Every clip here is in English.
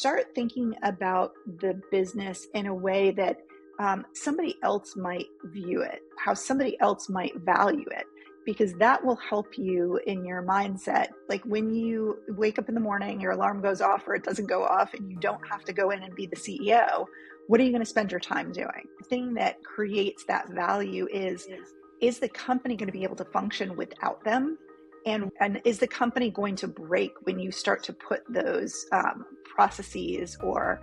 start thinking about the business in a way that somebody else might view it, how somebody else might value it, because that will help you in your mindset. Like when you wake up in the morning, your alarm goes off or it doesn't go off, and you don't have to go in and be the CEO. What are you going to spend your time doing? The thing that creates that value is the company going to be able to function without them? And is the company going to break when you start to put those processes or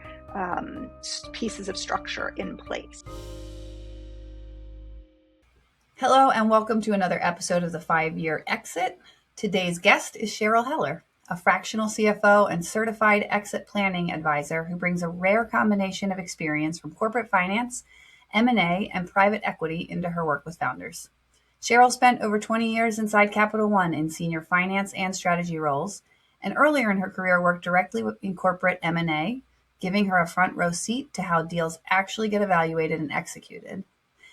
pieces of structure in place? Hello, and welcome to another episode of the 5-Year Exit. Today's guest is Cheryl Heller, a fractional CFO and certified exit planning advisor who brings a rare combination of experience from corporate finance, M&A, and private equity into her work with founders. Cheryl spent over 20 years inside Capital One in senior finance and strategy roles, and earlier in her career worked directly in corporate M&A, giving her a front row seat to how deals actually get evaluated and executed.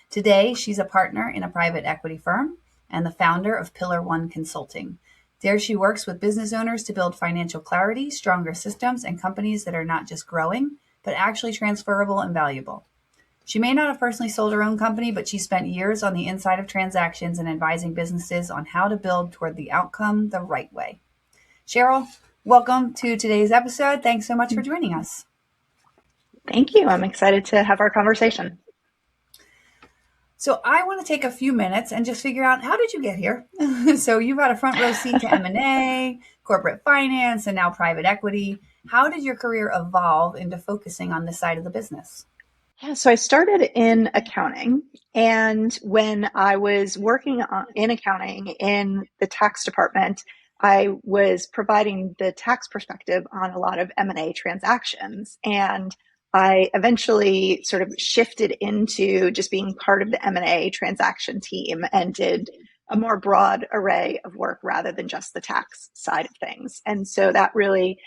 Today, she's a partner in a private equity firm and the founder of Pillar One Consulting. There she works with business owners to build financial clarity, stronger systems, and companies that are not just growing, but actually transferable and valuable. She may not have personally sold her own company, but she spent years on the inside of transactions and advising businesses on how to build toward the outcome the right way. Cheryl, welcome to today's episode. Thanks so much for joining us. Thank you. I'm excited to have our conversation. So I want to take a few minutes and just figure out, how did you get here? So you've had a front row seat to M&A, corporate finance, and now private equity. How did your career evolve into focusing on this side of the business? Yeah, so I started in accounting, and when I was working in accounting in the tax department, I was providing the tax perspective on a lot of M&A transactions, and I eventually sort of shifted into just being part of the M&A transaction team and did a more broad array of work rather than just the tax side of things. And so that really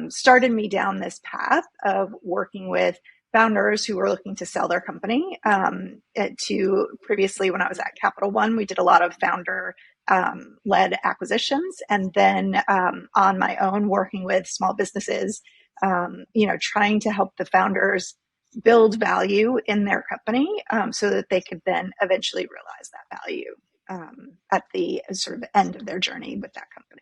started me down this path of working with founders who were looking to sell their company. To previously, when I was at Capital One, we did a lot of founder led acquisitions, and then on my own, working with small businesses, trying to help the founders build value in their company so that they could then eventually realize that value at the sort of end of their journey with that company.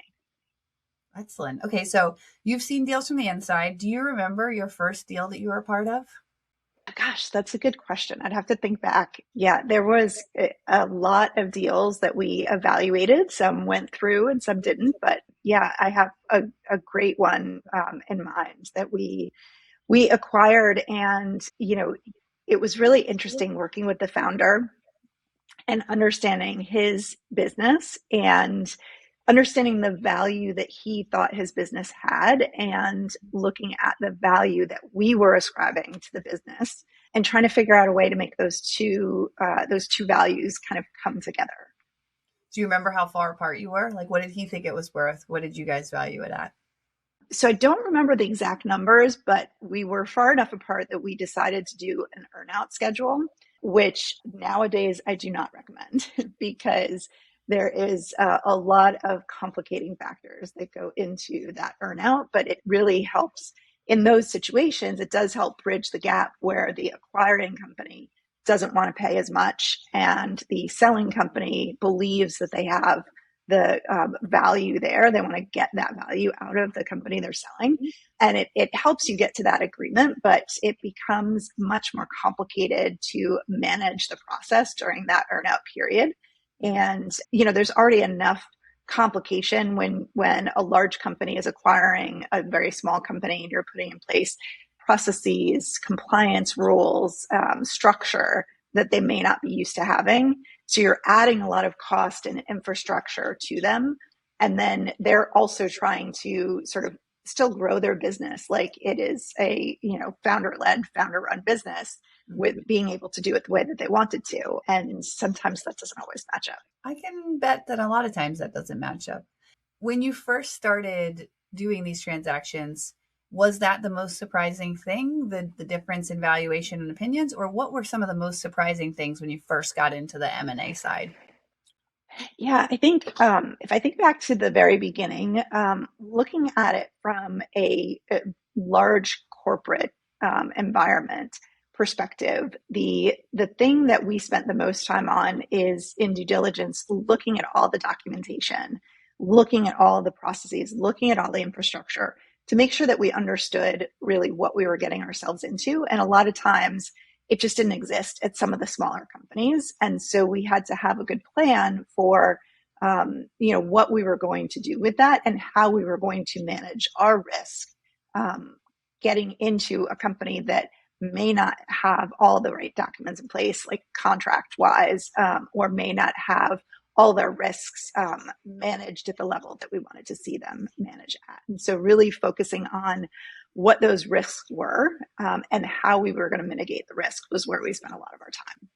Excellent. Okay, so you've seen deals from the inside. Do you remember your first deal that you were a part of? Gosh, that's a good question. I'd have to think back. Yeah, there was a lot of deals that we evaluated. Some went through and some didn't. But yeah, I have a great one in mind that we acquired. And, it was really interesting working with the founder and understanding his business and understanding the value that he thought his business had and looking at the value that we were ascribing to the business and trying to figure out a way to make those two values kind of come together. Do you remember how far apart you were? Like, what did he think it was worth? What did you guys value it at? So I don't remember the exact numbers, but we were far enough apart that we decided to do an earnout schedule, which nowadays I do not recommend because there is a lot of complicating factors that go into that earnout, but it really helps in those situations. It does help bridge the gap where the acquiring company doesn't want to pay as much and the selling company believes that they have the value there. They want to get that value out of the company they're selling. And it helps you get to that agreement, but it becomes much more complicated to manage the process during that earnout period. And, there's already enough complication when a large company is acquiring a very small company and you're putting in place processes, compliance rules, structure that they may not be used to having. So you're adding a lot of cost and infrastructure to them. And then they're also trying to sort of still grow their business like it is a, founder-led, founder-run business with being able to do it the way that they wanted to. And sometimes that doesn't always match up. I can bet that a lot of times that doesn't match up. When you first started doing these transactions, was that the most surprising thing, the difference in valuation and opinions? Or what were some of the most surprising things when you first got into the M&A side? Yeah, I think if I think back to the very beginning, looking at it from a large corporate environment perspective, the thing that we spent the most time on is in due diligence, looking at all the documentation, looking at all the processes, looking at all the infrastructure to make sure that we understood really what we were getting ourselves into. And a lot of times it just didn't exist at some of the smaller companies. And so we had to have a good plan for what we were going to do with that and how we were going to manage our risk getting into a company that may not have all the right documents in place, like contract wise, or may not have all their risks managed at the level that we wanted to see them manage at. And so really focusing on what those risks were and how we were going to mitigate the risk was where we spent a lot of our time.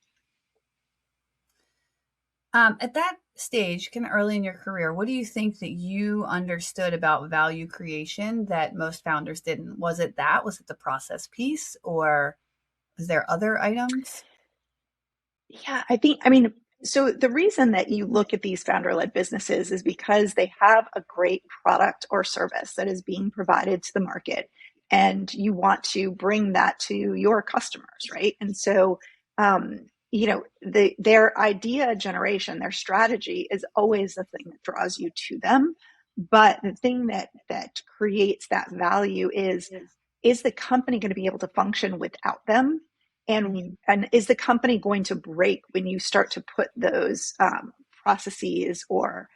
At that stage, kind of early in your career, what do you think that you understood about value creation that most founders didn't? Was it that? Was it the process piece, or was there other items? Yeah, so the reason that you look at these founder-led businesses is because they have a great product or service that is being provided to the market, and you want to bring that to your customers, right? And so, their idea generation, their strategy is always the thing that draws you to them. But the thing that creates that value is the company going to be able to function without them? And is the company going to break when you start to put those processes or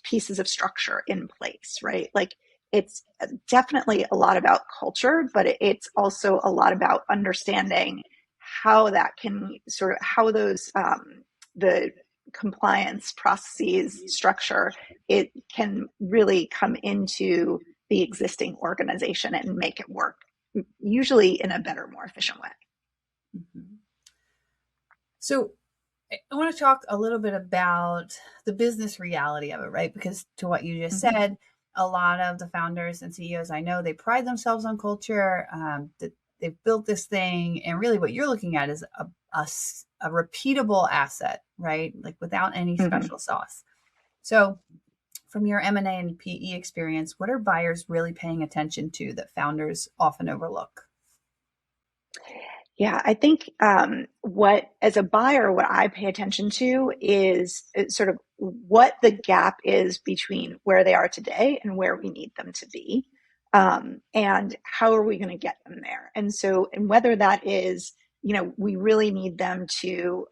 pieces of structure in place, right? Like it's definitely a lot about culture, but it's also a lot about understanding how that can how those the compliance processes structure, it can really come into the existing organization and make it work, usually in a better, more efficient way. Mm-hmm. So I want to talk a little bit about the business reality of it, right? Because to what you just said, a lot of the founders and CEOs I know, they pride themselves on culture, that they've built this thing. And really what you're looking at is a repeatable asset, right? Like without any special sauce. So from your M&A and PE experience, what are buyers really paying attention to that founders often overlook? Yeah, I think as a buyer, what I pay attention to is sort of what the gap is between where they are today and where we need them to be, and how are we going to get them there. And so, and whether that is, we really need them to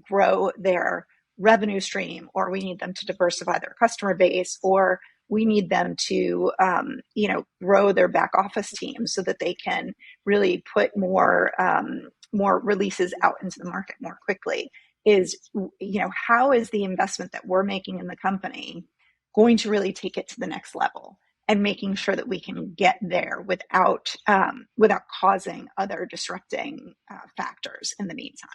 grow their revenue stream, or we need them to diversify their customer base, or we need them to, grow their back office team so that they can really put more releases out into the market more quickly. Is, how is the investment that we're making in the company going to really take it to the next level, and making sure that we can get there without causing other disrupting factors in the meantime.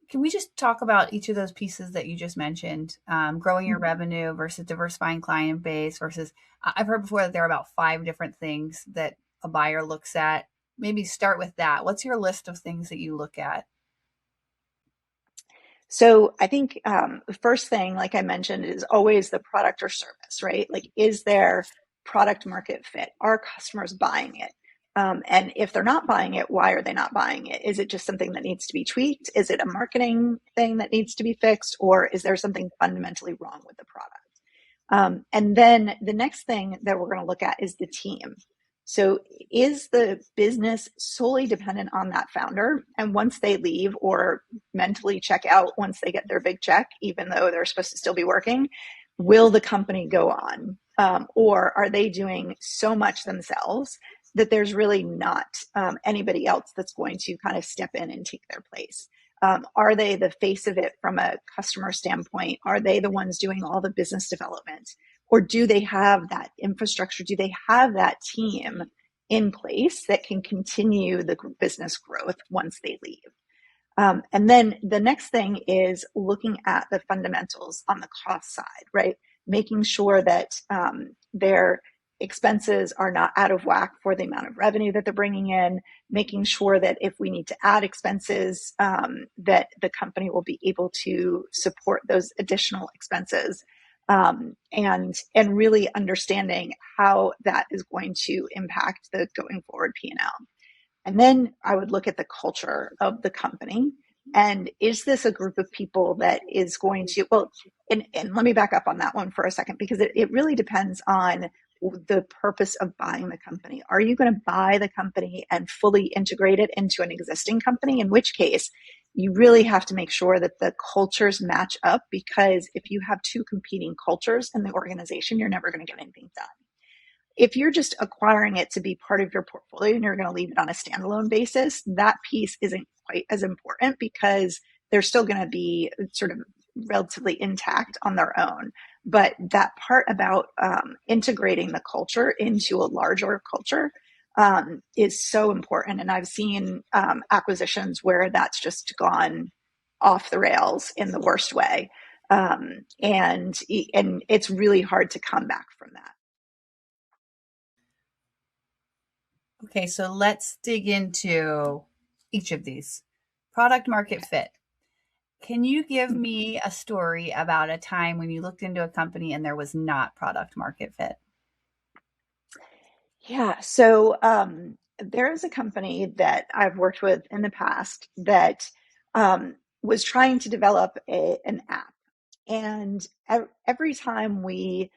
Can we just talk about each of those pieces that you just mentioned? Growing your revenue versus diversifying client base versus, I've heard before that there are about 5 different things that a buyer looks at. Maybe start with that. What's your list of things that you look at? So I think the first thing, like I mentioned, is always the product or service, right? Like, is there product market fit? Are customers buying it? And if they're not buying it, why are they not buying it? Is it just something that needs to be tweaked? Is it a marketing thing that needs to be fixed? Or is there something fundamentally wrong with the product? And then the next thing that we're going to look at is the team. So is the business solely dependent on that founder? And once they leave or mentally check out, once they get their big check, even though they're supposed to still be working, will the company go on? Or are they doing so much themselves that there's really not anybody else that's going to kind of step in and take their place? Are they the face of it from a customer standpoint? Are they the ones doing all the business development? Or do they have that infrastructure? Do they have that team in place that can continue the business growth once they leave? And then the next thing is looking at the fundamentals on the cost side, right? Making sure that their expenses are not out of whack for the amount of revenue that they're bringing in, making sure that if we need to add expenses, that the company will be able to support those additional expenses. and really understanding how that is going to impact the going forward P&L. And then I would look at the culture of the company. And is this a group of people that is going to, well, and let me back up on that one for a second, because it really depends on the purpose of buying the company. Are you going to buy the company and fully integrate it into an existing company? In which case, you really have to make sure that the cultures match up, because if you have two competing cultures in the organization, you're never going to get anything done. If you're just acquiring it to be part of your portfolio and you're going to leave it on a standalone basis, that piece isn't quite as important, because they're still going to be sort of relatively intact on their own. But that part about integrating the culture into a larger culture is so important. And I've seen acquisitions where that's just gone off the rails in the worst way. And it's really hard to come back from that. Okay, so let's dig into each of these. Product market fit. Can you give me a story about a time when you looked into a company and there was not product market fit? Yeah. So there is a company that I've worked with in the past that was trying to develop an app. And every time we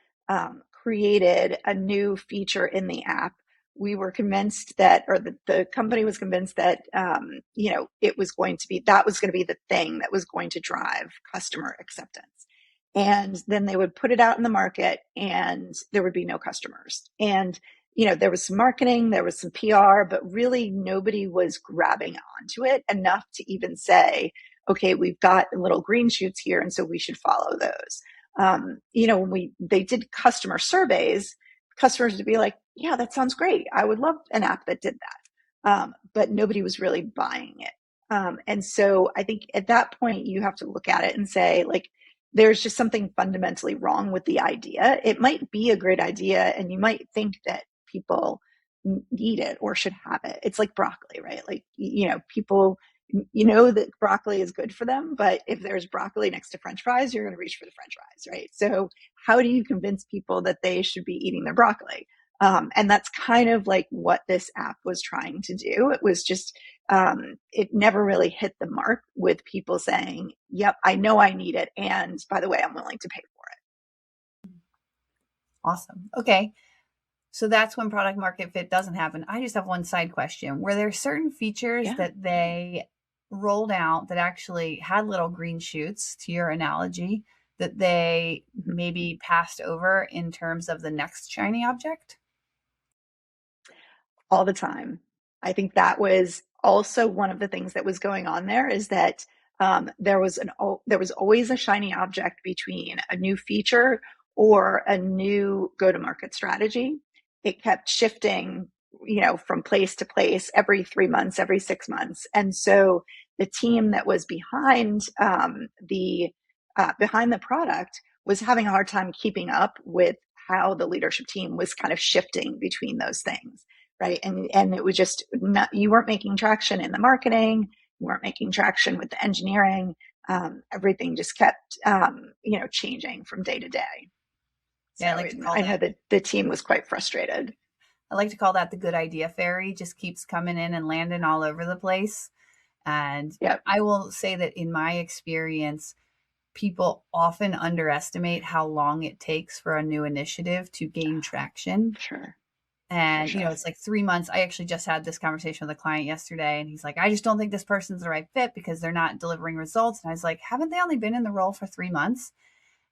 created a new feature in the app, we were convinced that, or the company was convinced that, it was going to be, that was going to be the thing that was going to drive customer acceptance. And then they would put it out in the market and there would be no customers. And there was some marketing, there was some PR, but really nobody was grabbing onto it enough to even say, okay, we've got little green shoots here, and so we should follow those. When they did customer surveys, customers would be like, yeah, that sounds great. I would love an app that did that. But nobody was really buying it. And so I think at that point, you have to look at it and say, like, there's just something fundamentally wrong with the idea. It might be a great idea, and you might think that people need it or should have it. It's like broccoli, right? Like, people, that broccoli is good for them, but if there's broccoli next to French fries, you're going to reach for the French fries, right? So how do you convince people that they should be eating their broccoli? And that's kind of like what this app was trying to do. It was just, it never really hit the mark with people saying, yep, I know I need it. And by the way, I'm willing to pay for it. Awesome. Okay. So that's when product market fit doesn't happen. I just have one side question. Were there certain features Yeah. that they rolled out that actually had little green shoots, to your analogy, that they maybe passed over in terms of the next shiny object? All the time. I think that was also one of the things that was going on there, is that there was always a shiny object between a new feature or a new go-to-market strategy. It kept shifting, from place to place every 3 months, every 6 months, and so the team that was behind the product was having a hard time keeping up with how the leadership team was kind of shifting between those things, right? And it was just not, you weren't making traction in the marketing, you weren't making traction with the engineering. Everything just kept changing from day to day. So Yeah, I like to call I know that. that the team was quite frustrated. I like to call that the good idea fairy. Just keeps coming in and landing all over the place. And Yep. I will say that in my experience, people often underestimate how long it takes for a new initiative to gain traction. Sure. For And, sure. it's like 3 months. I actually just had this conversation with a client yesterday, and he's like, I just don't think this person's the right fit because they're not delivering results. And I was like, haven't they only been in the role for 3 months?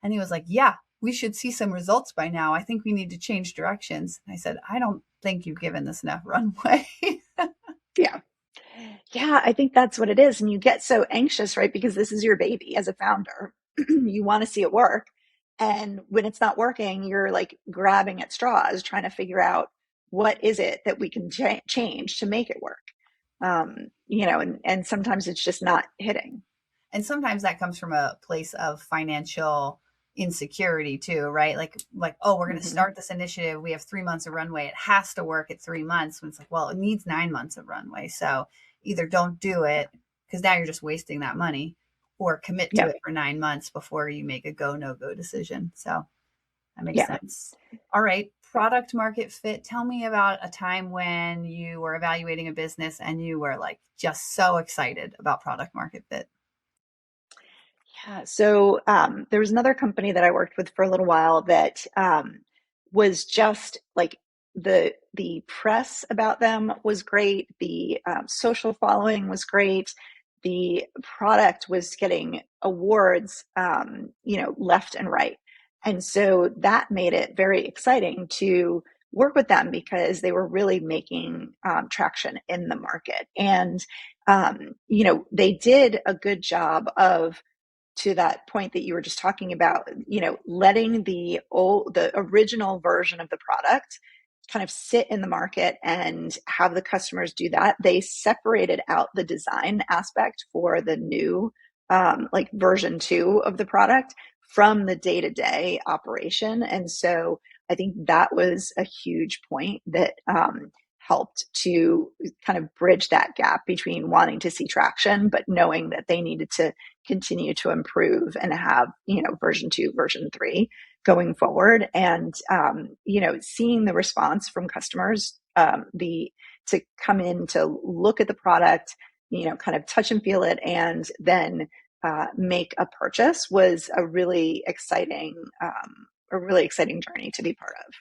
And he was like, yeah, we should see some results by now. I think we need to change directions. And I said, I don't think you've given this enough runway. Yeah. Yeah, I think that's what it is. And you get so anxious, right? Because this is your baby as a founder. You want to see it work. And when it's not working, you're like grabbing at straws, trying to figure out what is it that we can change to make it work. And sometimes it's just not hitting. And sometimes that comes from a place of financial insecurity too, right? Like, oh, we're going to Hmm. start this initiative. We have 3 months of runway. It has to work at 3 months. When it's like, well, it needs 9 months of runway. So either don't do it because now you're just wasting that money, or commit to Yeah. it for 9 months before you make a go, no go decision. So that makes Yeah. sense. All right. Product market fit. Tell me about a time when you were evaluating a business and you were like just so excited about product market fit. Yeah. So there was another company that I worked with for a little while that was just like the press about them was great. The social following was great. The product was getting awards, left and right, and so that made it very exciting to work with them because they were really making traction in the market, and they did a good job of, to that point that you were just talking about, letting the original version of the product kind of sit in the market and have the customers do that. They separated out the design aspect for the new, like version 2 of the product from the day to day operation. And so I think that was a huge point that helped to kind of bridge that gap between wanting to see traction, but knowing that they needed to continue to improve and have, version 2, version 3 going forward. And, seeing the response from customers, to come in to look at the product, kind of touch and feel it, and then make a purchase was a really exciting journey to be part of.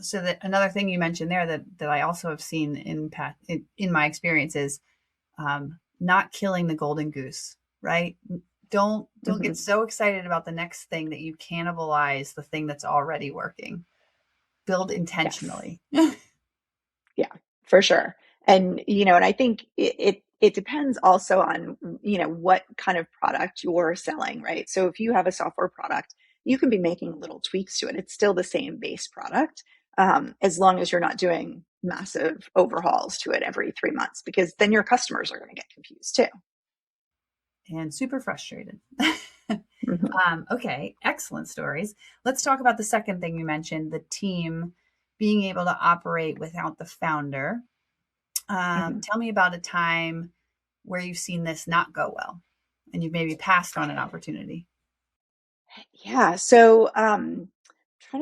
So that another thing you mentioned there that I also have seen in my experience is not killing the golden goose, right? Don't get Mm-hmm. so excited about the next thing that you cannibalize the thing that's already working. Build Yes. intentionally. Yeah, for sure. And I think it depends also on, what kind of product you're selling, right? So if you have a software product, you can be making little tweaks to it. It's still the same base product, as long as you're not doing massive overhauls to it every 3 months, because then your customers are going to get confused too. And super frustrated. Hmm. Okay, excellent stories. Let's talk about the second thing you mentioned, the team being able to operate without the founder. Hmm. Tell me about a time where you've seen this not go well and you've maybe passed on an opportunity. Yeah. So, trying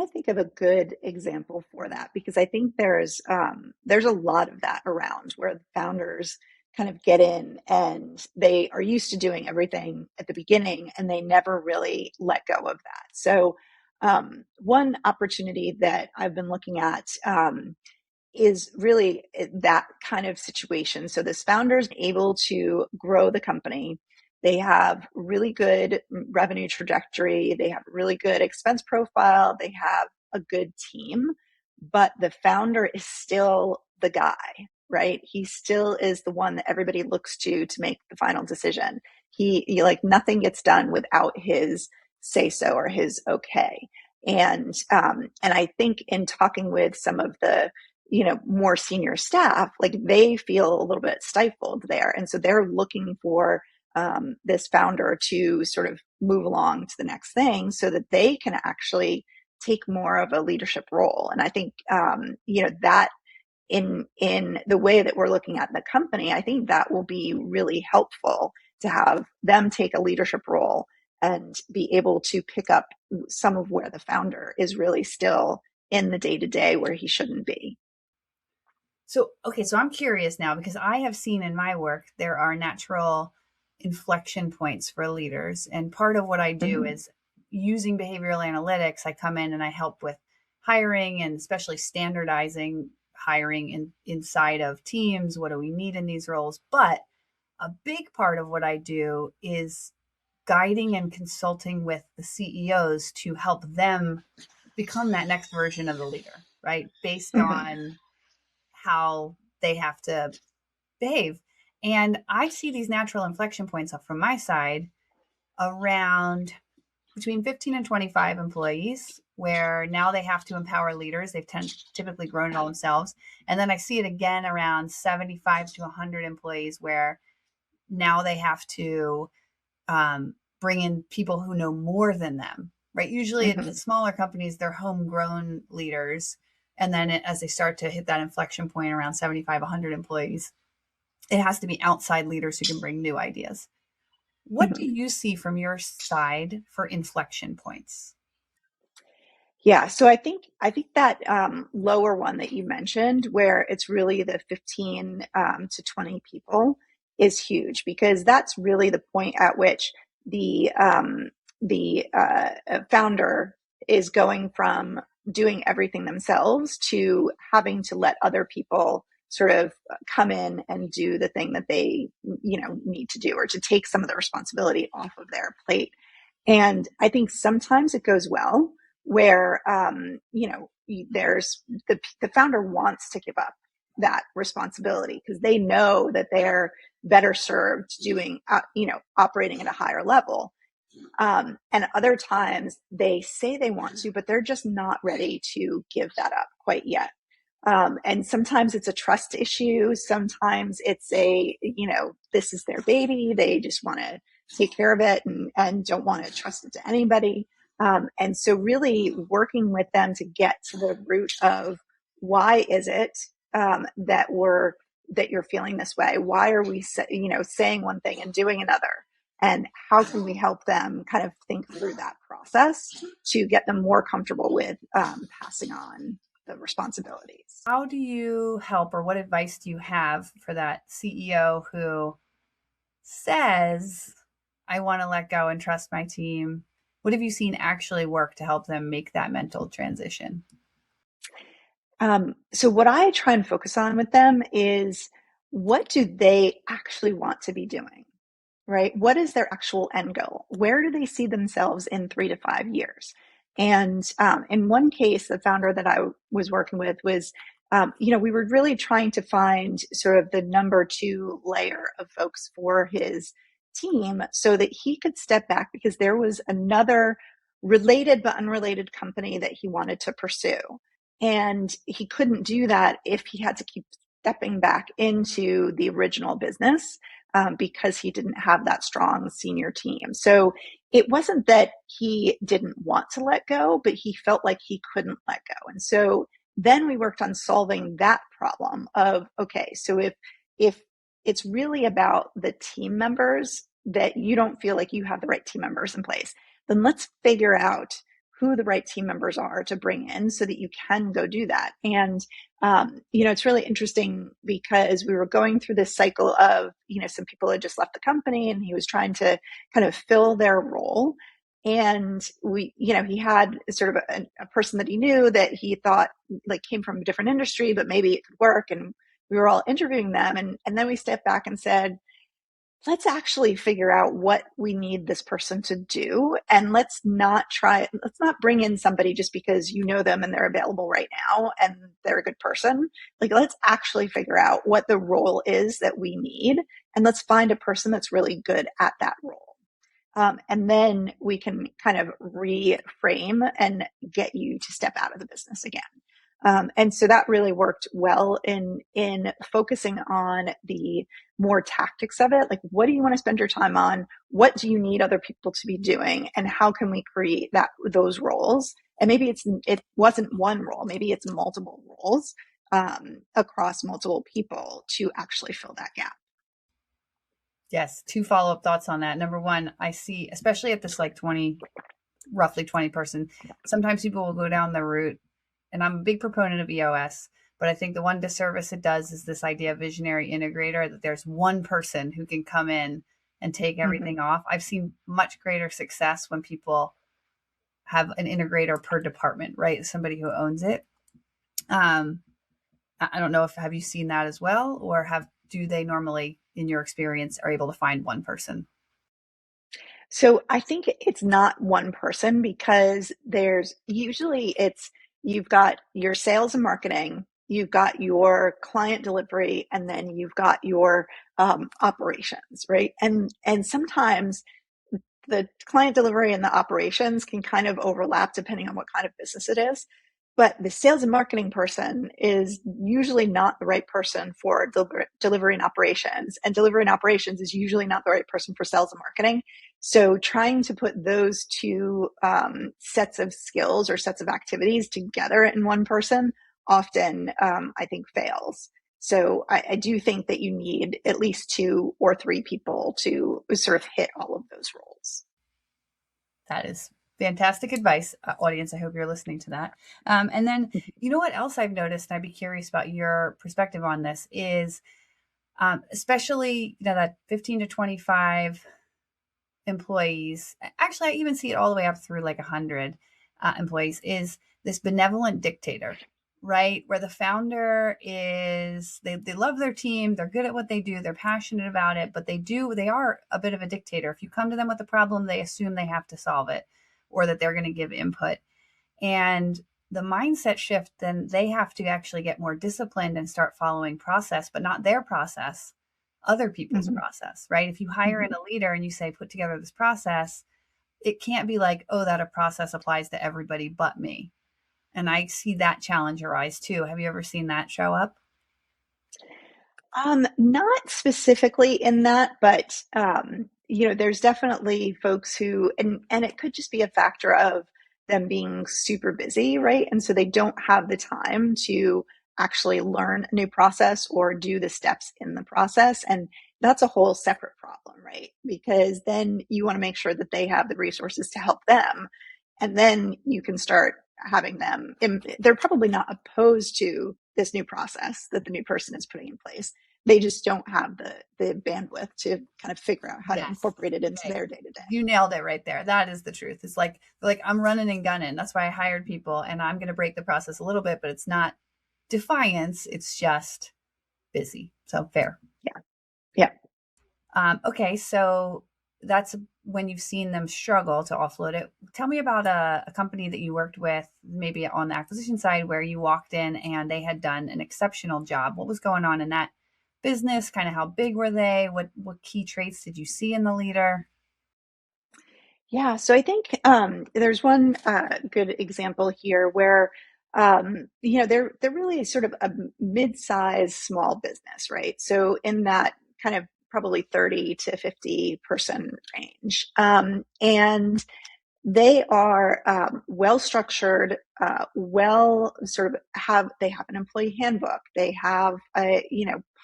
to think of a good example for that, because I think there's a lot of that around where the founders kind of get in and they are used to doing everything at the beginning and they never really let go of that. So, one opportunity that I've been looking at, is really that kind of situation. So this founder is able to grow the company. They have really good revenue trajectory. They have really good expense profile. They have a good team, but the founder is still the guy, right? He still is the one that everybody looks to make the final decision. Like nothing gets done without his say so or his okay. And I think in talking with some of the more senior staff, like they feel a little bit stifled there, and so they're looking for this founder to sort of move along to the next thing so that they can actually take more of a leadership role. And I think that in the way that we're looking at the company, I think that will be really helpful to have them take a leadership role and be able to pick up some of where the founder is really still in the day to day where he shouldn't be. So, okay, so I'm curious now because I have seen in my work there are natural inflection points for leaders. And part of what I do Mm-hmm. is using behavioral analytics, I come in and I help with hiring and especially standardizing hiring inside of teams. What do we need in these roles? But a big part of what I do is guiding and consulting with the CEOs to help them become that next version of the leader, right? Based Mm-hmm. on how they have to behave. And I see these natural inflection points up from my side around between 15 and 25 employees, where now they have to empower leaders. Typically grown it all themselves. And then I see it again around 75 to 100 employees, where now they have to bring in people who know more than them, right? Usually at Mm-hmm. smaller companies, they're homegrown leaders. And then as they start to hit that inflection point around 75, 100 employees, it has to be outside leaders who can bring new ideas. What do you see from your side for inflection points? Yeah, so I think that lower one that you mentioned, where it's really the 15 to 20 people, is huge because that's really the point at which the founder is going from doing everything themselves to having to let other people sort of come in and do the thing that they need to do, or to take some of the responsibility off of their plate. And I think sometimes it goes well where there's the founder wants to give up that responsibility because they know that they're better served doing operating at a higher level. And other times they say they want to, but they're just not ready to give that up quite yet. And sometimes it's a trust issue. Sometimes it's this is their baby. They just want to take care of it and don't want to trust it to anybody. And so really working with them to get to the root of why is it that you're feeling this way? Why are we, saying one thing and doing another? And how can we help them kind of think through that process to get them more comfortable with passing on the responsibilities? How do you help, or what advice do you have for that CEO who says, I want to let go and trust my team? What have you seen actually work to help them make that mental transition? So what I try and focus on with them is, what do they actually want to be doing? Right? What is their actual end goal? Where do they see themselves in 3 to 5 years? And in one case, the founder that I was working with was, we were really trying to find sort of the number two layer of folks for his team so that he could step back because there was another related but unrelated company that he wanted to pursue. And he couldn't do that if he had to keep stepping back into the original business because he didn't have that strong senior team. So it wasn't that he didn't want to let go, but he felt like he couldn't let go. And so then we worked on solving that problem of, okay, so if it's really about the team members that you don't feel like you have the right team members in place, then let's figure out who the right team members are to bring in so that you can go do that. And it's really interesting because we were going through this cycle of, some people had just left the company and he was trying to kind of fill their role. And he had sort of a person that he knew that he thought like came from a different industry, but maybe it could work. And we were all interviewing them. And then we stepped back and said, let's actually figure out what we need this person to do. And let's not bring in somebody just because you know them and they're available right now and they're a good person. Like, let's actually figure out what the role is that we need. And let's find a person that's really good at that role. And then we can kind of reframe and get you to step out of the business again. And so that really worked well in focusing on the more tactics of it. Like, what do you want to spend your time on? What do you need other people to be doing? And how can we create those roles? And maybe it wasn't one role, maybe it's multiple roles across multiple people to actually fill that gap. Yes, two follow-up thoughts on that. Number one, I see, especially at this like 20, roughly 20 person, sometimes people will go down the route, and I'm a big proponent of EOS, but I think the one disservice it does is this idea of visionary integrator, that there's one person who can come in and take everything off. I've seen much greater success when people have an integrator per department, right? Somebody who owns it. I don't know if, have you seen that as well, or do they normally, in your experience, are able to find one person? So I think it's not one person because you've got your sales and marketing, you've got your client delivery, and then you've got your operations, right? And sometimes the client delivery and the operations can kind of overlap depending on what kind of business it is. But the sales and marketing person is usually not the right person for delivery and operations. And delivery and operations is usually not the right person for sales and marketing. So trying to put those two sets of skills or sets of activities together in one person often, I think, fails. So I do think that you need at least two or three people to sort of hit all of those roles. That is fantastic advice, audience. I hope you're listening to that. And then, you know what else I've noticed, and I'd be curious about your perspective on this, is especially, that 15 to 25 employees, actually, I even see it all the way up through like 100 employees, is this benevolent dictator, right? Where the founder is, they love their team, they're good at what they do, they're passionate about it, but they are a bit of a dictator. If you come to them with a problem, they assume they have to solve it or that they're going to give input. And the mindset shift, then they have to actually get more disciplined and start following process, but not their process, other people's Mm-hmm. process, right? If you hire in a leader and you say, put together this process, it can't be like, oh, that a process applies to everybody but me. And I see that challenge arise too. Have you ever seen that show up? Not specifically in that, but there's definitely folks who, and it could just be a factor of them being super busy, right? And so they don't have the time to actually learn a new process or do the steps in the process. And that's a whole separate problem, right? Because then you want to make sure that they have the resources to help them. And then you can start having them, they're probably not opposed to this new process that the new person is putting in place. They just don't have the bandwidth to kind of figure out how to Yes. incorporate it into Right. their day to day. You nailed it right there. That is the truth. It's like I'm running and gunning. That's why I hired people, and I'm going to break the process a little bit, but it's not defiance. It's just busy. So fair. Yeah. Yeah. Okay, so that's when you've seen them struggle to offload it. Tell me about a company that you worked with, maybe on the acquisition side, where you walked in and they had done an exceptional job. What was going on in that business? Kind of how big were they? What key traits did you see in the leader? Yeah. So I think there's one good example here where they're really sort of a mid-sized small business, right? So in that kind of probably 30 to 50 person range. And they are well structured, well sort of they have an employee handbook. They have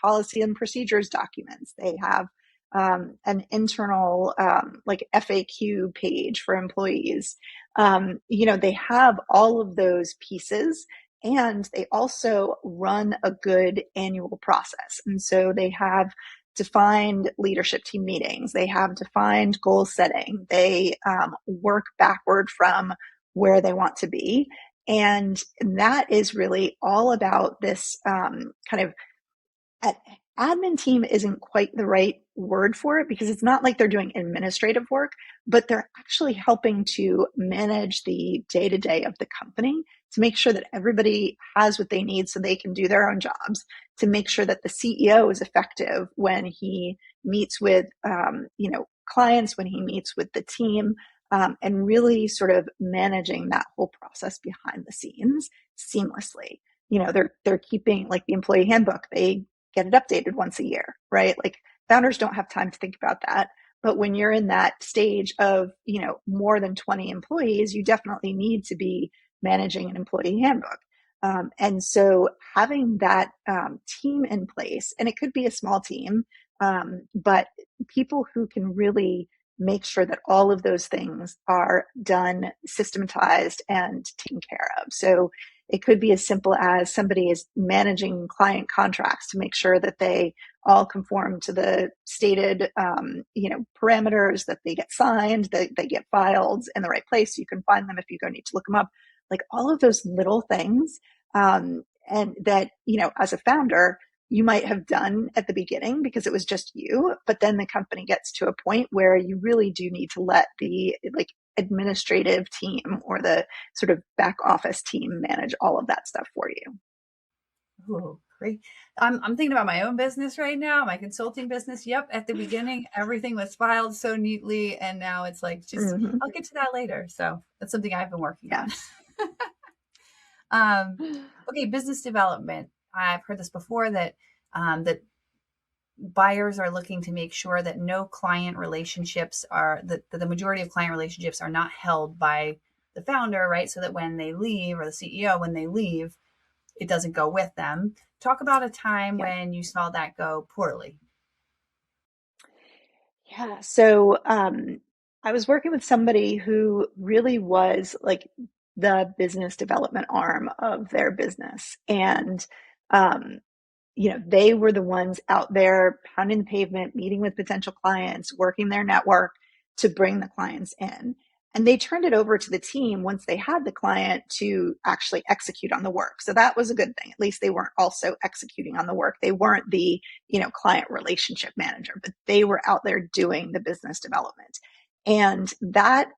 policy and procedures documents. They have an internal like FAQ page for employees. They have all of those pieces, and they also run a good annual process. And so they have defined leadership team meetings. They have defined goal setting. They work backward from where they want to be. And that is really all about this kind of admin team isn't quite the right word for it because it's not like they're doing administrative work, but they're actually helping to manage the day to day of the company to make sure that everybody has what they need so they can do their own jobs, to make sure that the CEO is effective when he meets with, clients, when he meets with the team, and really sort of managing that whole process behind the scenes seamlessly. They're keeping like the employee handbook. They get it updated once a year, right? Like founders don't have time to think about that. But when you're in that stage of, more than 20 employees, you definitely need to be managing an employee handbook. And so having that team in place, and it could be a small team, but people who can really make sure that all of those things are done, systematized, and taken care of. So it could be as simple as somebody is managing client contracts to make sure that they all conform to the stated, parameters, that they get signed, that they get filed in the right place. So you can find them if you go need to look them up. Like all of those little things, and that as a founder, you might have done at the beginning because it was just you, but then the company gets to a point where you really do need to let the like administrative team or the sort of back office team manage all of that stuff for you. Oh, great. I'm thinking about my own business right now, my consulting business. Yep. At the beginning, everything was filed so neatly. And now it's like, just, Mm-hmm. I'll get to that later. So that's something I've been working on. Yes. um, okay. Business development. I've heard this before that buyers are looking to make sure that no client relationships that the majority of client relationships are not held by the founder, right? So that when they leave, or the CEO, when they leave, it doesn't go with them. Talk about a time Yeah. when you saw that go poorly. Yeah. So I was working with somebody who really was like the business development arm of their business. And um, they were the ones out there pounding the pavement, meeting with potential clients, working their network to bring the clients in. And they turned it over to the team once they had the client to actually execute on the work. So that was a good thing. At least they weren't also executing on the work. They weren't the, client relationship manager, but they were out there doing the business development. And that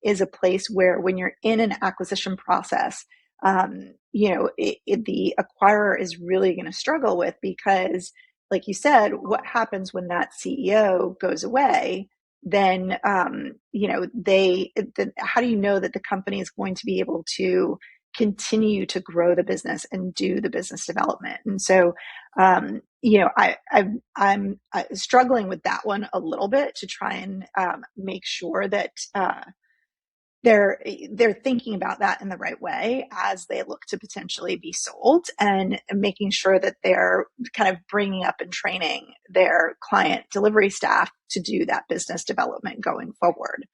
is a place where when you're in an acquisition process, the acquirer is really going to struggle with because, like you said, what happens when that CEO goes away? Then, how do you know that the company is going to be able to continue to grow the business and do the business development? And so, I'm struggling with that one a little bit to try and make sure that they're thinking about that in the right way as they look to potentially be sold, and making sure that they're kind of bringing up and training their client delivery staff to do that business development going forward.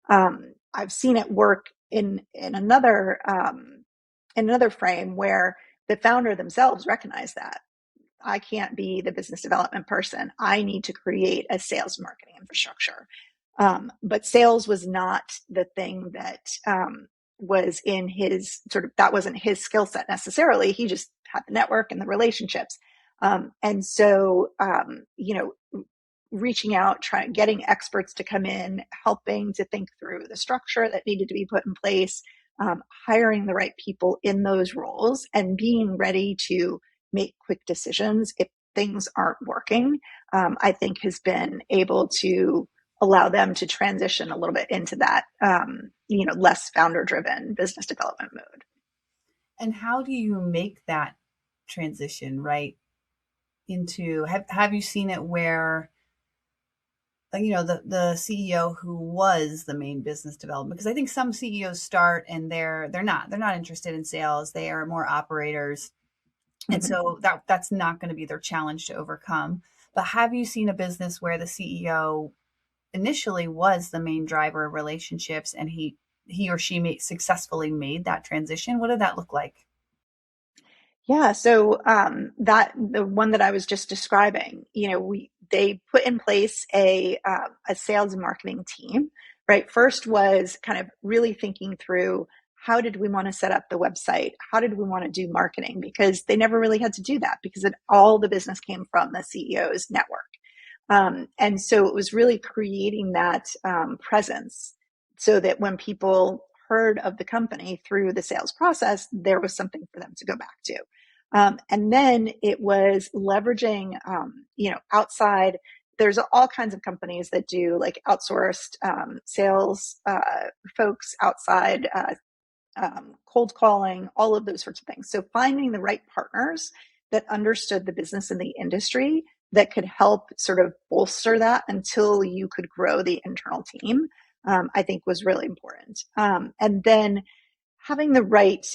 I've seen it work in another frame where the founder themselves recognize that I can't be the business development person. I need to create a sales marketing infrastructure. But sales was not the thing that was in his that wasn't his skill set necessarily. He just had the network and the relationships. And so, reaching out, getting experts to come in, helping to think through the structure that needed to be put in place, hiring the right people in those roles, and being ready to make quick decisions if things aren't working, I think has been able to allow them to transition a little bit into that, less founder driven business development mode. And how do you make that transition, right? Into have you seen it where the CEO who was the main business development, because I think some CEOs start and they're not interested in sales, they are more operators, and Mm-hmm. so that's not going to be their challenge to overcome. But have you seen a business where the CEO initially was the main driver of relationships, and he or she successfully made that transition? What did that look like? Yeah, so that the one that I was just describing, they put in place a sales and marketing team. Right, first was kind of really thinking through how did we want to set up the website, how did we want to do marketing, because they never really had to do that because all the business came from the CEO's network. And so it was really creating that presence so that when people heard of the company through the sales process, there was something for them to go back to. And then it was leveraging, outside. There's all kinds of companies that do like outsourced sales folks outside, cold calling, all of those sorts of things. So finding the right partners that understood the business and the industry that could help sort of bolster that until you could grow the internal team, I think was really important. And then having the right,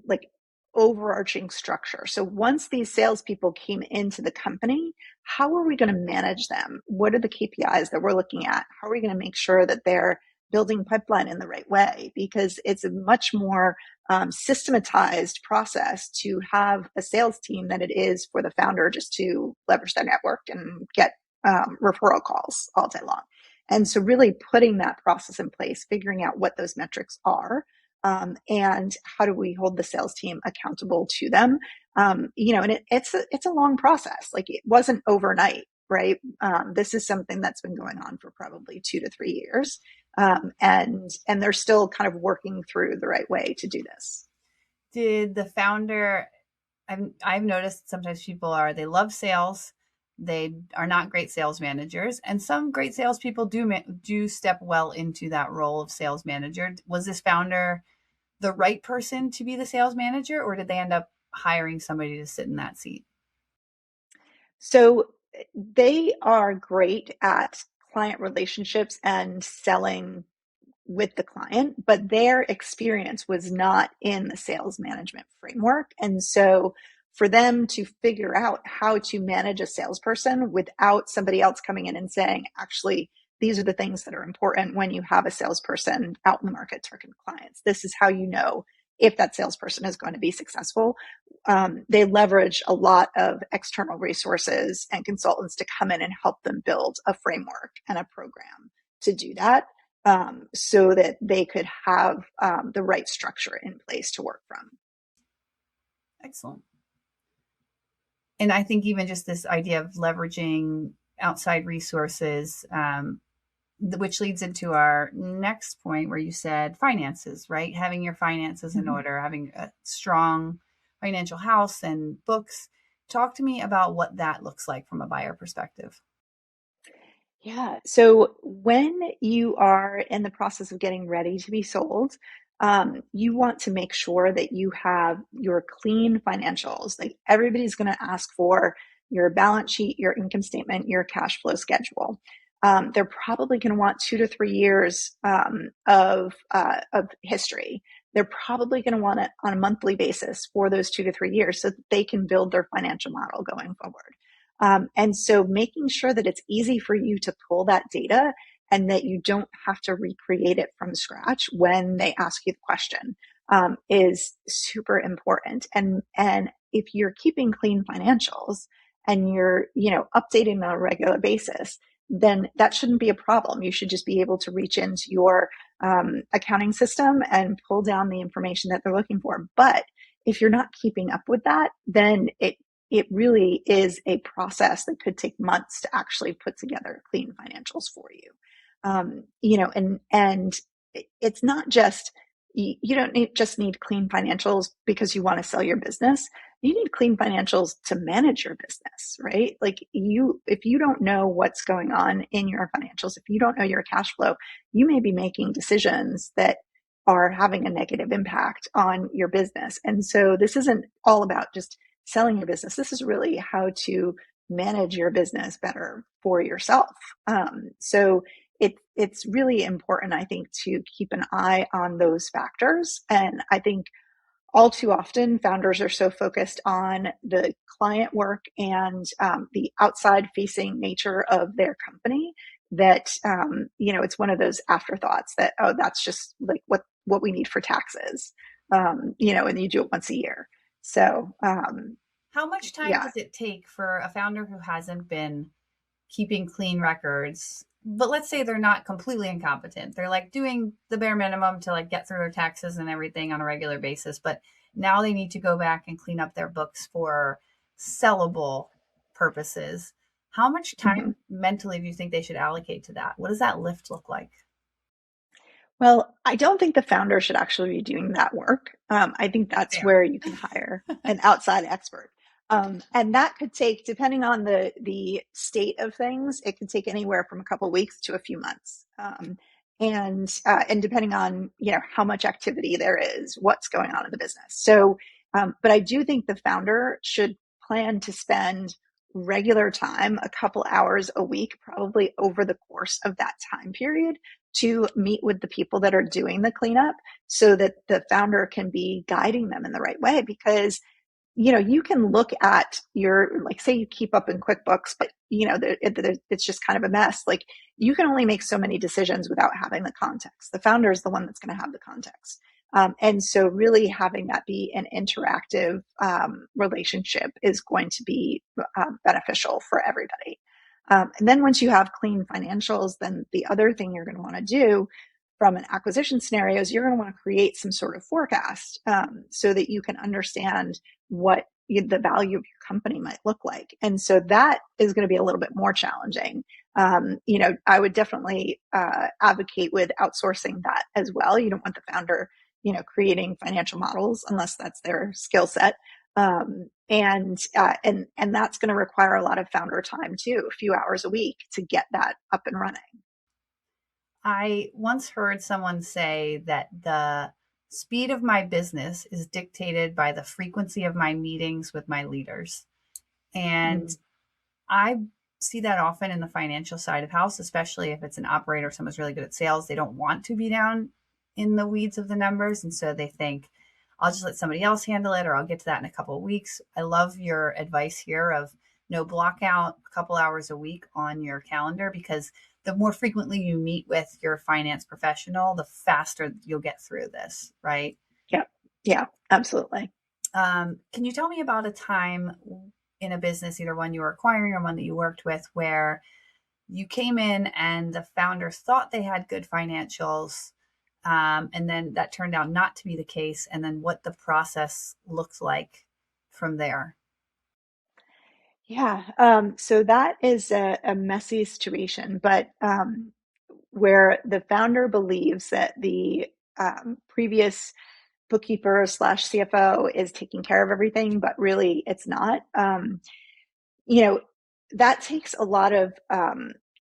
like, overarching structure. So once these salespeople came into the company, how are we going to manage them? What are the KPIs that we're looking at? How are we going to make sure that they're building pipeline in the right way? Because it's a much more systematized process to have a sales team than it is for the founder just to leverage their network and get referral calls all day long. And so really putting that process in place, figuring out what those metrics are, and how do we hold the sales team accountable to them? And it's a long process. Like, it wasn't overnight, right? This is something that's been going on for probably 2 to 3 years, and they're still kind of working through the right way to do this. Did the founder, I've noticed sometimes they love sales, they are not great sales managers, and some great salespeople do step well into that role of sales manager. Was this founder the right person to be the sales manager, or did they end up hiring somebody to sit in that seat? So they are great at client relationships and selling with the client, but their experience was not in the sales management framework. And so for them to figure out how to manage a salesperson without somebody else coming in and saying, actually, these are the things that are important when you have a salesperson out in the market targeting clients. This is how you know if that salesperson is going to be successful. They leverage a lot of external resources and consultants to come in and help them build a framework and a program to do that, so that they could have the right structure in place to work from. Excellent. And I think even just this idea of leveraging outside resources, which leads into our next point where you said finances, right? Having your finances in order, having a strong financial house and books. Talk to me about what that looks like from a buyer perspective. Yeah. So when you are in the process of getting ready to be sold, you want to make sure that you have your clean financials. Like everybody's going to ask for your balance sheet, your income statement, your cash flow schedule. They're probably going to want 2 to 3 years of history. They're probably going to want it on a monthly basis for those 2 to 3 years so that they can build their financial model going forward. And so making sure that it's easy for you to pull that data and that you don't have to recreate it from scratch when they ask you the question, is super important. And if you're keeping clean financials and you're, updating on a regular basis, then that shouldn't be a problem. You should just be able to reach into your accounting system and pull down the information that they're looking for. But if you're not keeping up with that, then it really is a process that could take months to actually put together clean financials for you. And it's not just, you don't just need clean financials because you want to sell your business. You need clean financials to manage your business, right? Like if you don't know what's going on in your financials, if you don't know your cash flow, you may be making decisions that are having a negative impact on your business. And so this isn't all about just selling your business. This is really how to manage your business better for yourself. So it's really important, I think, to keep an eye on those factors. And I think all too often, founders are so focused on the client work and the outside facing nature of their company that, it's one of those afterthoughts that, oh, that's just like what we need for taxes, and you do it once a year. So, How much time yeah. does it take for a founder who hasn't been keeping clean records? But let's say they're not completely incompetent. They're like doing the bare minimum to like get through their taxes and everything on a regular basis, but now they need to go back and clean up their books for sellable purposes. How much Mhm. time mentally do you think they should allocate to that? What does that lift look like? Well, I don't think the founder should actually be doing that work. I think that's Fair. where you can hire an outside expert. And that could take, depending on the state of things, it could take anywhere from a couple of weeks to a few months. And depending on, how much activity there is, what's going on in the business. So, but I do think the founder should plan to spend regular time, a couple hours a week, probably over the course of that time period, to meet with the people that are doing the cleanup so that the founder can be guiding them in the right way. Because, you can look at your, like, say you keep up in QuickBooks, but, it's just kind of a mess. Like, you can only make so many decisions without having the context. The founder is the one that's going to have the context. And so really having that be an interactive relationship is going to be beneficial for everybody. And then once you have clean financials, then the other thing you're going to want to do from an acquisition scenario is you're going to want to create some sort of forecast, so that you can understand what the value of your company might look like. And so that is going to be a little bit more challenging. I would definitely advocate with outsourcing that as well. You don't want the founder, creating financial models unless that's their skill set. And that's going to require a lot of founder time too, a few hours a week to get that up and running. I once heard someone say that the speed of my business is dictated by the frequency of my meetings with my leaders. And Mm. I see that often in the financial side of house, especially if it's an operator, someone's really good at sales. They don't want to be down in the weeds of the numbers. And so they think, I'll just let somebody else handle it, or I'll get to that in a couple of weeks. I love your advice here of no, block out a couple hours a week on your calendar, because the more frequently you meet with your finance professional, the faster you'll get through this, right? Yeah. Yeah, absolutely. Can you tell me about a time in a business, either one you were acquiring or one that you worked with, where you came in and the founder thought they had good financials, and then that turned out not to be the case, and then what the process looked like from there? Yeah. So that is a messy situation, but where the founder believes that the previous bookkeeper slash CFO is taking care of everything, but really it's not. You know, that takes a lot of,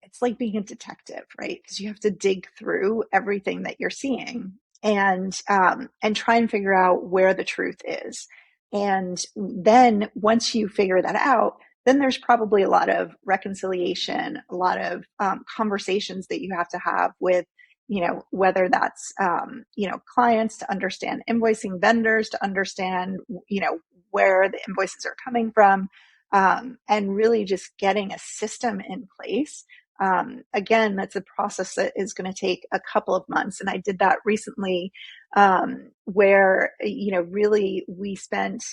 it's like being a detective, right? Because you have to dig through everything that you're seeing and try and figure out where the truth is. And then once you figure that out, then there's probably a lot of reconciliation, a lot of conversations that you have to have with, whether that's, clients to understand invoicing, vendors to understand, where the invoices are coming from, and really just getting a system in place. Again, that's a process that is going to take a couple of months. And I did that recently, where, really we spent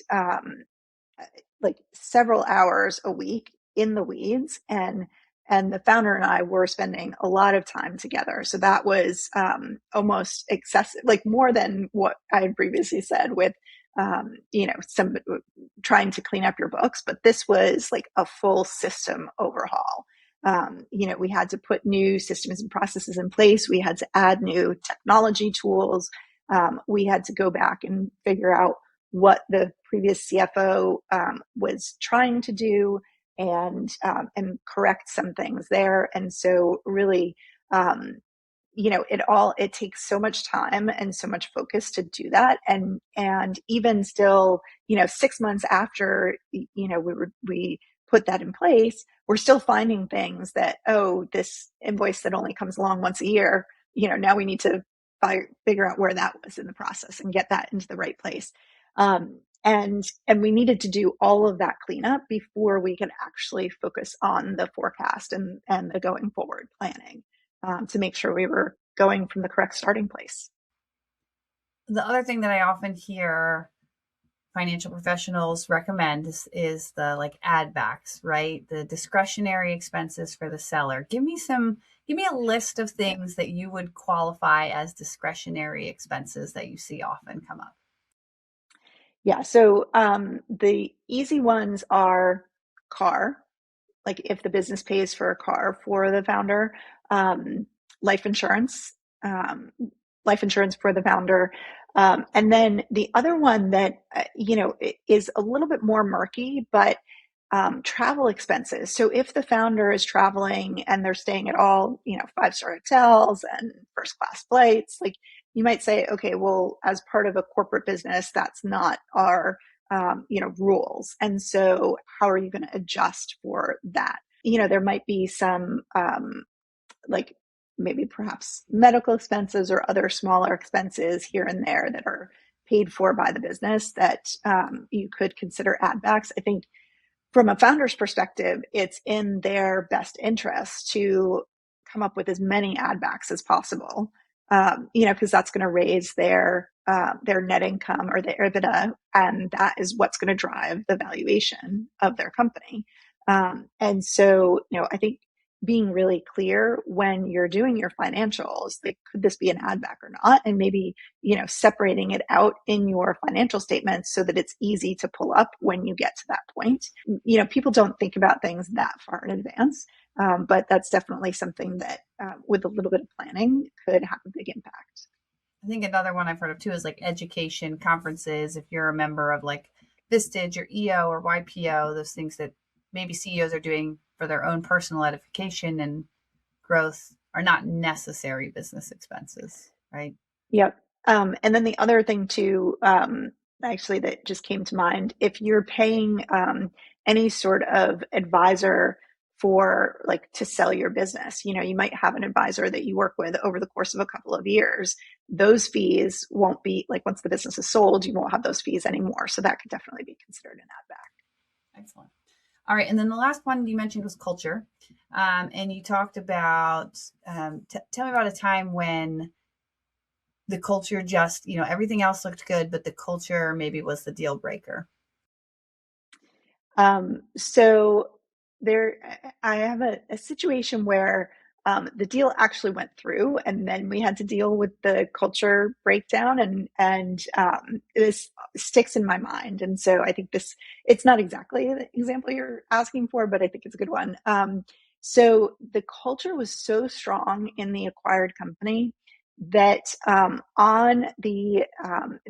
like several hours a week in the weeds, and the founder and I were spending a lot of time together. So that was almost excessive, like more than what I had previously said with some trying to clean up your books, but this was like a full system overhaul. We had to put new systems and processes in place. We had to add new technology tools. We had to go back and figure out what the previous CFO was trying to do, and correct some things there. And so really, it takes so much time and so much focus to do that. And even still, 6 months after, we put that in place, we're still finding things that, oh, this invoice that only comes along once a year, now we need to figure out where that was in the process and get that into the right place. And we needed to do all of that cleanup before we could actually focus on the forecast and the going forward planning, to make sure we were going from the correct starting place. The other thing that I often hear financial professionals recommend is the like add backs, right? The discretionary expenses for the seller. Give me a list of Yeah. things that you would qualify as discretionary expenses that you see often come up. Yeah. So the easy ones are car, like if the business pays for a car for the founder, um, life insurance, um, life insurance for the founder. And then the other one that, is a little bit more murky, but travel expenses. So if the founder is traveling and they're staying at all, five-star hotels and first class flights, like you might say, okay, well, as part of a corporate business, that's not our, rules. And so how are you going to adjust for that? There might be some, like maybe perhaps medical expenses or other smaller expenses here and there that are paid for by the business that you could consider add backs. I think from a founder's perspective, it's in their best interest to come up with as many ad backs as possible, because that's going to raise their net income or their EBITDA, and that is what's going to drive the valuation of their company. And so, I think being really clear when you're doing your financials, like, could this be an ad back or not? And maybe, separating it out in your financial statements so that it's easy to pull up when you get to that point. People don't think about things that far in advance, but that's definitely something that, with a little bit of planning, could have a big impact. I think another one I've heard of too is like education conferences. If you're a member of like Vistage or EO or YPO, those things that maybe CEOs are doing for their own personal edification and growth are not necessary business expenses, right? Yep. And then the other thing too, actually, that just came to mind, if you're paying any sort of advisor for like to sell your business. You might have an advisor that you work with over the course of a couple of years. Those fees won't be like once the business is sold, you won't have those fees anymore. So that could definitely be considered an add back. Excellent. All right. And then the last one you mentioned was culture. And you talked about, tell me about a time when the culture just, everything else looked good, but the culture maybe was the deal breaker. So I have a situation where the deal actually went through, and then we had to deal with the culture breakdown, and this sticks in my mind. And so I think it's not exactly the example you're asking for, but I think it's a good one. So the culture was so strong in the acquired company that on the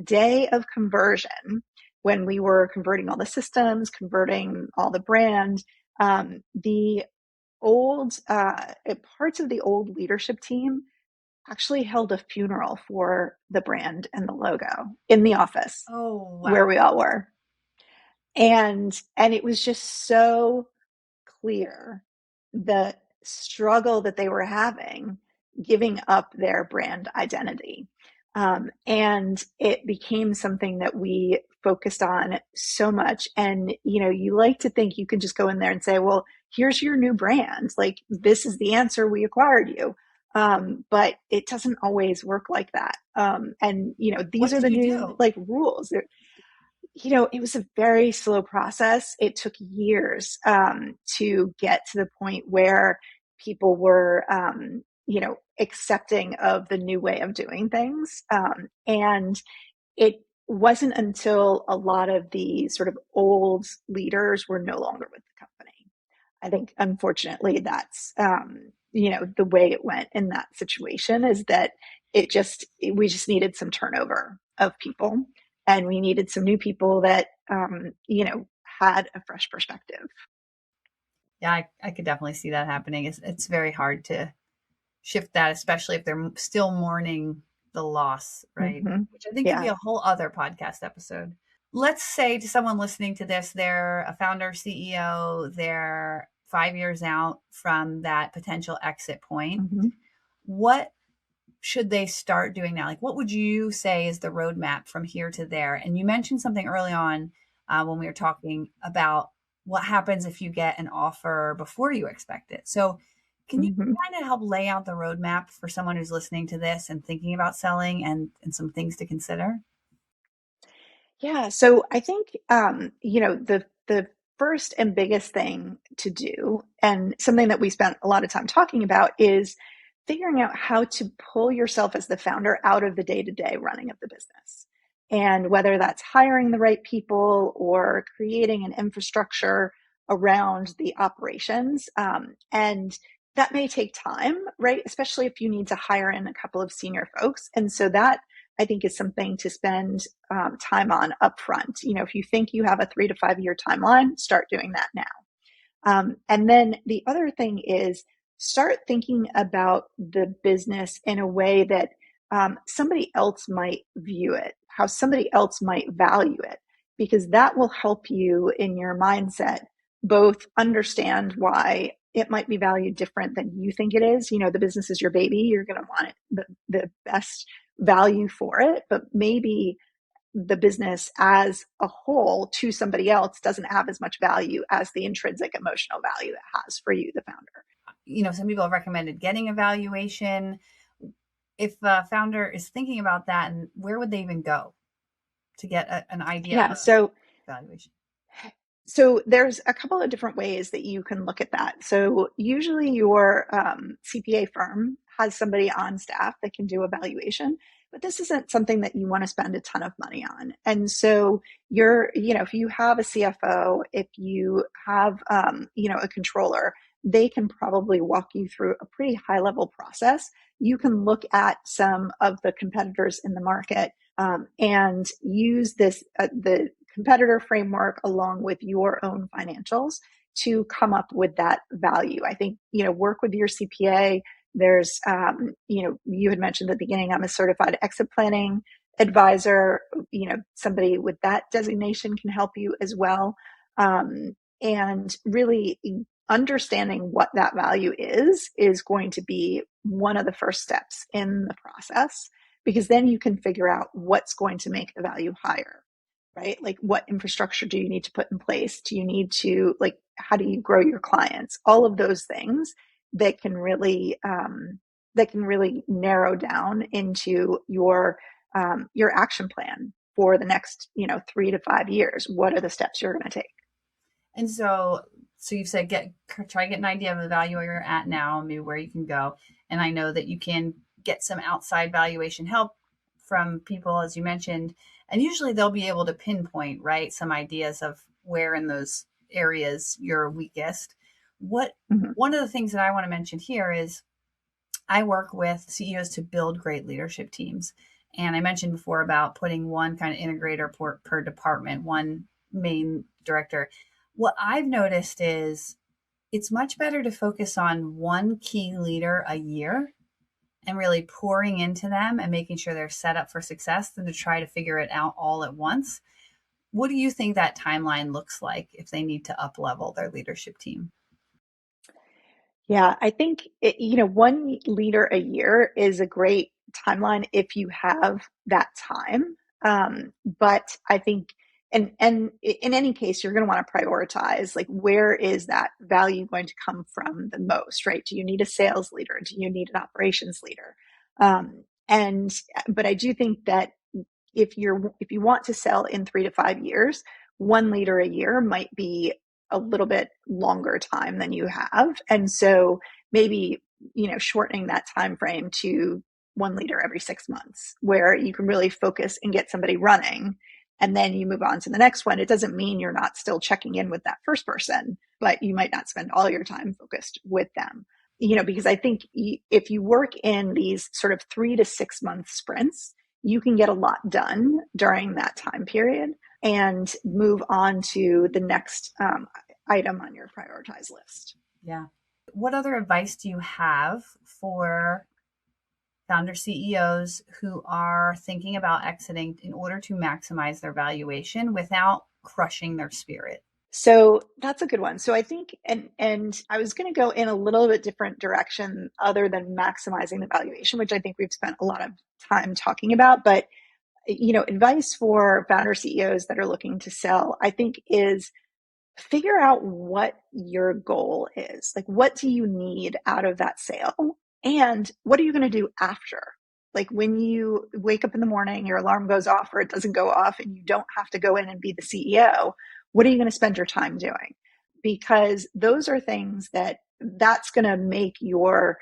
day of conversion, when we were converting all the systems, converting all the brand, the old parts of the old leadership team actually held a funeral for the brand and the logo in the office Oh, where wow. we all were. And it was just so clear the struggle that they were having giving up their brand identity. And it became something that we focused on so much. And, you like to think you can just go in there and say, well, here's your new brand. Like, this is the answer, we acquired you. But it doesn't always work like that. And, What these are did the you new do? like rules. It was a very slow process. It took years to get to the point where people were, accepting of the new way of doing things. And it wasn't until a lot of the sort of old leaders were no longer with the company. I think, unfortunately, that's, the way it went in that situation is that we just needed some turnover of people, and we needed some new people that, had a fresh perspective. Yeah, I could definitely see that happening. It's very hard to shift that, especially if they're still mourning the loss, right? Mm-hmm. Which I think could be Yeah. a whole other podcast episode. Let's say to someone listening to this, they're a founder, CEO, they're 5 years out from that potential exit point. Mm-hmm. What should they start doing now? Like, what would you say is the roadmap from here to there? And you mentioned something early on when we were talking about what happens if you get an offer before you expect it. So, can you Mm-hmm. kind of help lay out the roadmap for someone who's listening to this and thinking about selling and some things to consider? Yeah, so I think the first and biggest thing to do, and something that we spent a lot of time talking about, is figuring out how to pull yourself as the founder out of the day-to-day running of the business. And whether that's hiring the right people or creating an infrastructure around the operations. And that may take time, right? Especially if you need to hire in a couple of senior folks. And so that, I think, is something to spend time on upfront. If you think you have a 3 to 5 year timeline, start doing that now. And then the other thing is start thinking about the business in a way that somebody else might view it, how somebody else might value it, because that will help you in your mindset both understand why it might be valued different than you think it is. The business is your baby. You're going to want the best value for it, but maybe the business as a whole to somebody else doesn't have as much value as the intrinsic emotional value it has for you, the founder. Some people have recommended getting a valuation. If a founder is thinking about that, and where would they even go to get an idea of Yeah. a valuation? So there's a couple of different ways that you can look at that. So usually your CPA firm has somebody on staff that can do a valuation, but this isn't something that you want to spend a ton of money on. And so if you have a CFO, if you have, a controller, they can probably walk you through a pretty high level process. You can look at some of the competitors in the market and use the competitor framework along with your own financials to come up with that value. I think, work with your CPA. There's, you had mentioned at the beginning, I'm a certified exit planning advisor. Somebody with that designation can help you as well. And really understanding what that value is going to be one of the first steps in the process, because then you can figure out what's going to make the value higher, right? Like, what infrastructure do you need to put in place? Do you need to, like, how do you grow your clients? All of those things that can really narrow down into your action plan for the next 3 to 5 years. What are the steps you're going to take? And so you've said try to get an idea of the value where you're at now, maybe where you can go. And I know that you can get some outside valuation help from people, as you mentioned, and usually they'll be able to pinpoint, right, some ideas of where in those areas you're weakest. What Mm-hmm. One of the things that I want to mention here is I work with CEOs to build great leadership teams. And I mentioned before about putting one kind of integrator per department, one main director. What I've noticed is it's much better to focus on one key leader a year and really pouring into them and making sure they're set up for success than to try to figure it out all at once. What do you think that timeline looks like if they need to up level their leadership team? Yeah, I think one leader a year is a great timeline if you have that time. But I think, and in any case, you're going to want to prioritize, like, where is that value going to come from the most, right? Do you need a sales leader? Do you need an operations leader? And but I do think that if you want to sell in 3 to 5 years, one leader a year might be a little bit longer time than you have. And so maybe, shortening that time frame to one leader every 6 months, where you can really focus and get somebody running, and then you move on to the next one. It doesn't mean you're not still checking in with that first person, but you might not spend all your time focused with them. Because I think if you work in these sort of 3 to 6 month sprints, you can get a lot done during that time period and move on to the next item on your prioritized list. Yeah. What other advice do you have for founder CEOs who are thinking about exiting in order to maximize their valuation without crushing their spirit? So that's a good one. So I think, and I was going to go in a little bit different direction other than maximizing the valuation, which I think we've spent a lot of time talking about. But advice for founder CEOs that are looking to sell, I think, is figure out what your goal is. Like, what do you need out of that sale? And what are you going to do after? Like, when you wake up in the morning, your alarm goes off or it doesn't go off, and you don't have to go in and be the CEO, what are you going to spend your time doing? Because those are things that's going to make or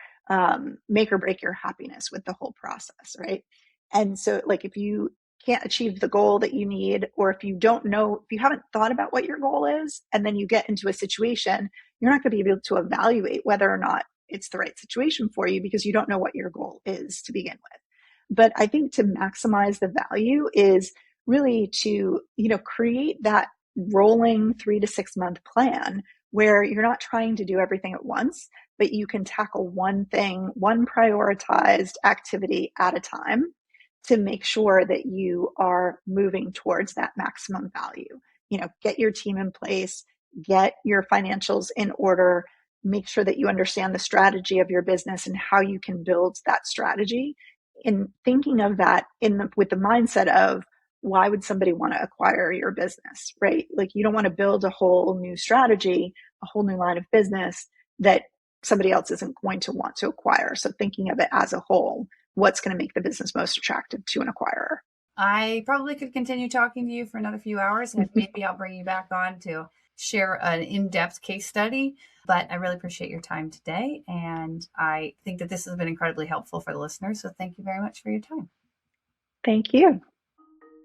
break your happiness with the whole process, right? And so, like, if you can't achieve the goal that you need, or if you don't know, if you haven't thought about what your goal is, and then you get into a situation, you're not going to be able to evaluate whether or not it's the right situation for you, because you don't know what your goal is to begin with. But I think to maximize the value is really to, create that rolling 3 to 6 month plan where you're not trying to do everything at once, but you can tackle one thing, one prioritized activity at a time, to make sure that you are moving towards that maximum value. Get your team in place, get your financials in order, make sure that you understand the strategy of your business and how you can build that strategy. In thinking of that with the mindset of, why would somebody want to acquire your business, right? Like, you don't want to build a whole new strategy, a whole new line of business that somebody else isn't going to want to acquire. So thinking of it as a whole, what's going to make the business most attractive to an acquirer? I probably could continue talking to you for another few hours, and maybe I'll bring you back on to share an in-depth case study. But I really appreciate your time today, and I think that this has been incredibly helpful for the listeners. So thank you very much for your time. Thank you.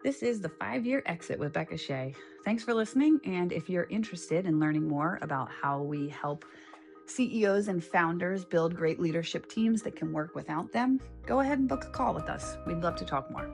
This is the 5-Year Exit with Becca Shea. Thanks for listening. And if you're interested in learning more about how we help CEOs and founders build great leadership teams that can work without them, go ahead and book a call with us. We'd love to talk more.